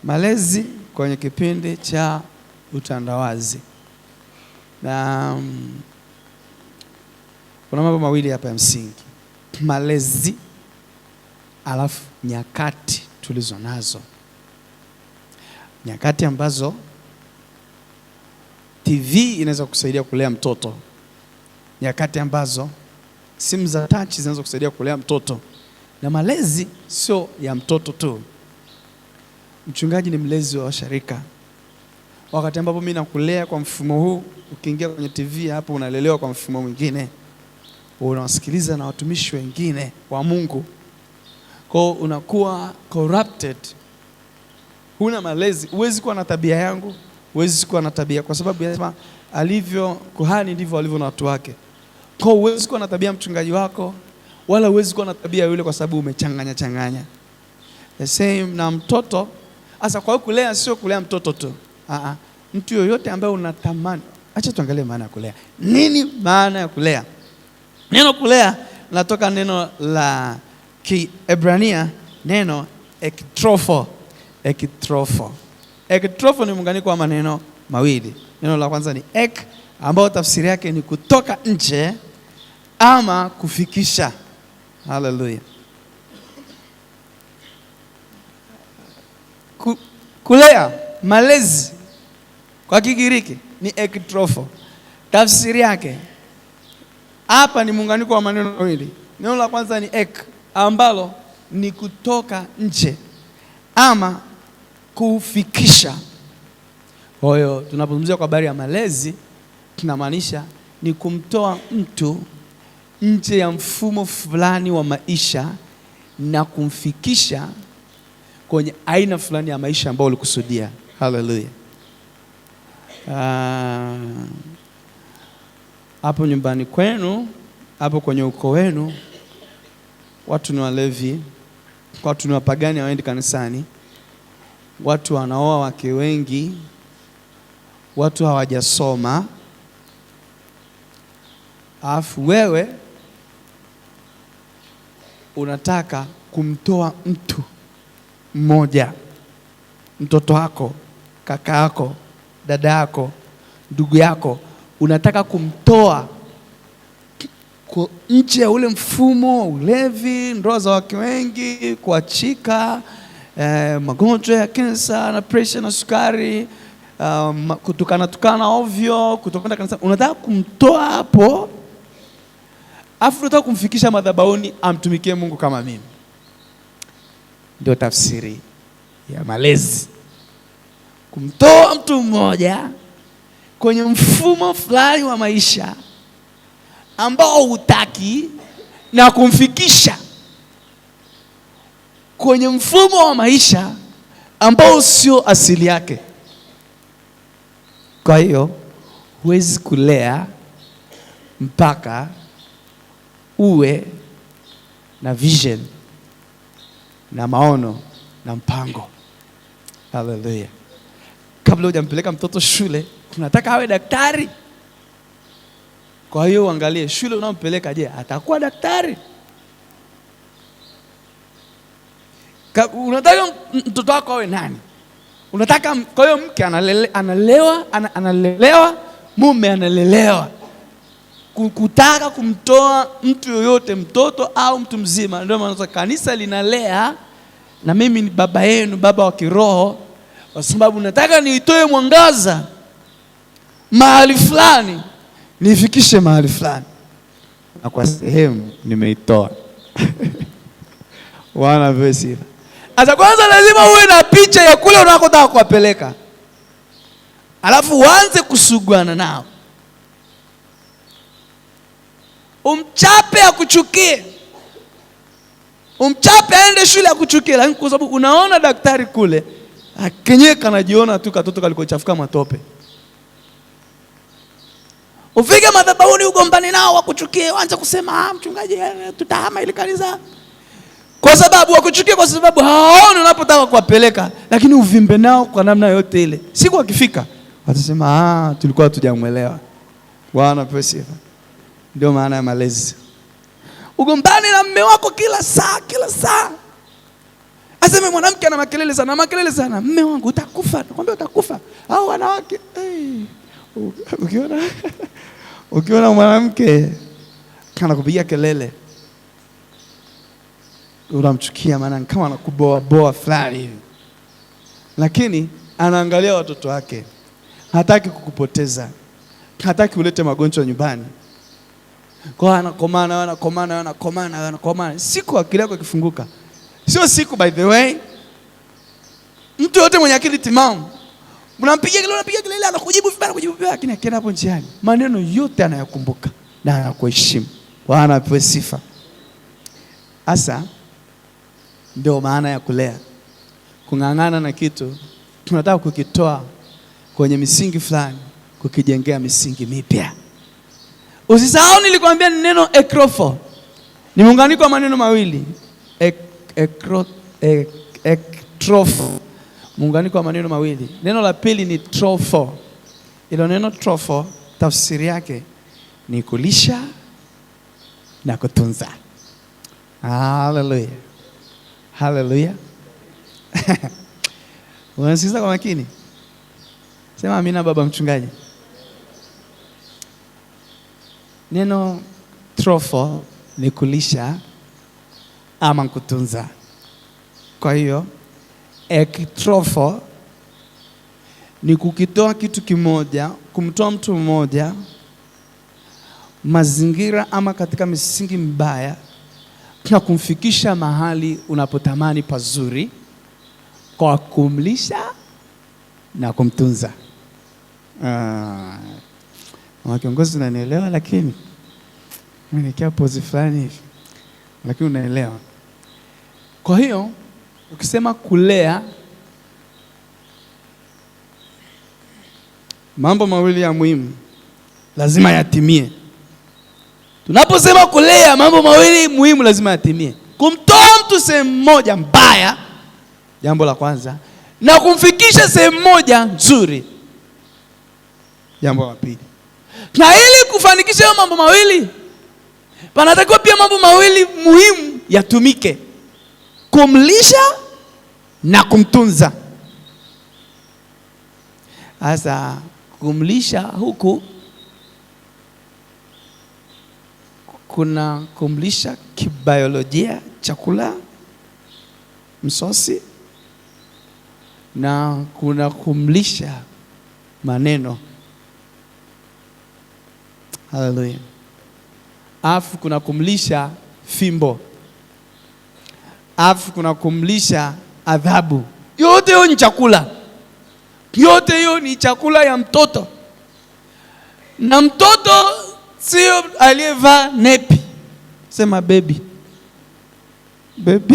Malezi kwenye kipindi cha utandawazi. Na kuna mambo mawili hapa ya msingi. Malezi alafu nyakati tulizo nazo. Nyakati ambazo TV inaweza kusaidia kulea mtoto. Nyakati ambazo simu za touch zinaweza kusaidia kulea mtoto. Na malezi sio ya mtoto tu. Mchungaji ni mlezi wa sharika. Wakati ambapo mimi nakulea kwa mfumo huu, ukiingia kwenye TV hapo unalelewa kwa mfumo mwingine. Unawasikiliza na watumishi wengine wa Mungu. Kwa unakuwa corrupted. Huna malezi, huwezi kuwa na tabia yangu, huwezi kuwa na tabia kwa sababu yasema alivyo kuhani ndivyo alivyo na watu wake. Kwa huwezi kuwa na tabia mchungaji wako, wala huwezi kuwa na tabia yule kwa sababu umechanganya. The same na mtoto. Asa kwa kulea sio kulea mtoto tu. Mtu yoyote ambaye unatamani. Acha tuangalie maana ya kulea. Nini maana ya kulea? Neno kulea linatoka neno la Kiebrania, neno ektrofo. Ektrofo ni muunganiko wa maneno mawili. Neno la kwanza ni ek, ambao tafsiri yake ni kutoka nje ama kufikisha. Hallelujah. Kulea, malezi kwa Kigiriki ni ektrofo. Tafsiri yake hapa ni muunganiko wa maneno mawili. Neno la kwanza ni ek, ambalo ni kutoka nje ama kufikisha. Kwa hiyo tunapozungumzia kwa habari ya malezi, tunamaanisha ni kumtoa mtu nje ya mfumo fulani wa maisha na kumfikisha kwenye aina fulani ya maisha ambayo ulikusudia. Hallelujah. Hapo nyumbani kwenu, hapo kwenye ukoo wenu, watu ni walevi, watu ni wapagani, hawaendi kanisani, watu wanaoa wake wengi, watu hawajasoma. Alafu wewe unataka kumtoa mtu mmoja, mtoto wako, kaka yako, dada yako, ndugu yako, unataka kumtoa nje ya ule mfumo, ulevi, ndoa za wake wengi, kuachika, magonjwa ya kansa na pressure na sukari, kutukana ovyo, kutokwenda kanisa. Unataka kumtoa hapo, afu unataka kumfikisha madhabahuni amtumikie Mungu kama mimi. Ndio tafsiri ya malezi. Kumtoa mtu mmoja kwenye mfumo fulani wa maisha ambao hutaki na kumfikisha kwenye mfumo wa maisha ambao sio asili yake. Kwa hiyo huwezi kulea mpaka uwe na vision na maono na mpango. Hallelujah. Kabla hujampeleka mtoto shule, unataka awe daktari. Kwa hiyo uangalie shule unampeleka, je, atakuwa daktari? Unataka mtoto wako awe nani? Unataka, kwa hiyo mke analelewa, mume analelewa. Kutaka kumtoa mtu yoyote, mtoto au mtu mzima. Ndio maana kanisa linalea, na mimi ni baba yenu, baba wa kiroho, kwa sababu nataka niitoe mwangaza mahali fulani, nifikishe mahali fulani. Na kwa sehemu nimeitoa. Wana vesi. Asa kwanza lazima uwe na picha ya kule unakotaka kuwapeleka. Alafu uanze kusuguana nao. Umchape akuchukie. Umchape aende shule akuchukie, lakini kwa sababu unaona daktari kule, akenyewe kanajiona tu katoto kalikochafuka matope. Ufike madhabahuni ugombani nao wakuchukie, waanze kusema mchungaji tutahama ile kanisa. Kwa sababu wakuchukie, kwa sababu hawaoni unapotaka kuwapeleka, lakini uvimbe nao kwa namna yote ile. Siku wakifika watasema tulikuwa hatujamuelewa. Bwana asifiwe. Ndio maana ya malezi. Ugombani na mume wako kila saa. Aseme mwanamke ana makelele sana, mume wangu utakufa, nakwambia utakufa. Au wanawake, ukiona mwanamke kana kupigia kelele, unamchukia, maana kama anakuboa fulani hivi. Lakini anaangalia watoto wake. Hataki kukupoteza. Hataki ulete magonjwa nyumbani. Kwa anakomana. Siku akili yako ikifunguka. Sio siku, by the way. Mtu yote mwenye akili timamu, unampigia kelele, anakujibu vibaya, lakini akienda hapo njiani, maneno yote anayakumbuka na anakuheshimu. Bwana apewe sifa. Asa ndio maana ya kulea. Kung'ang'ana na kitu, tunataka kukitoa kwenye misingi fulani, kukijengea misingi mipya. Usisahau nilikwambia neno ekrofo. Ni muunganiko wa maneno mawili. Ektrofo. Muunganiko wa maneno mawili. Neno la pili ni trofo. Ilo neno trofo tafsiri yake ni kulisha na kutunza. Hallelujah. Hallelujah. Unasikiza kwa makini? Sema amina baba mchungaji. Neno trofo ni kulisha ama kutunza. Kwa hiyo ektrofo ni kukitoa kitu kimoja, kumtoa mtu mmoja mazingira ama katika misingi mbaya na kumfikisha mahali unapotamani pazuri kwa kumlisha na kumtunza. Kiongozi unanielewa, lakini nimekaa pose fulani hivi, lakini unaelewa. Kwa hiyo ukisema kulea, mambo mawili ya muhimu lazima yatimie. Tunaposema kulea, mambo mawili muhimu lazima yatimie. Kumtoa mtu sehemu moja mbaya, jambo la kwanza, na kumfikisha sehemu moja nzuri, jambo la pili. Na ili kufanikisha mambo mawili, panatakiwa pia mambo mawili muhimu yatumike: kumlisha na kumtunza. Sasa kumlisha huku kuna kumlisha kibiolojia, chakula, msosi, na kuna kumlisha maneno. Hallelujah. Afu kuna kumlisha fimbo. Afu kuna kumlisha adhabu. Yote hiyo ni chakula. Yote hiyo ni chakula ya mtoto. Na mtoto sio aliyevaa nepi. Sema baby. Baby.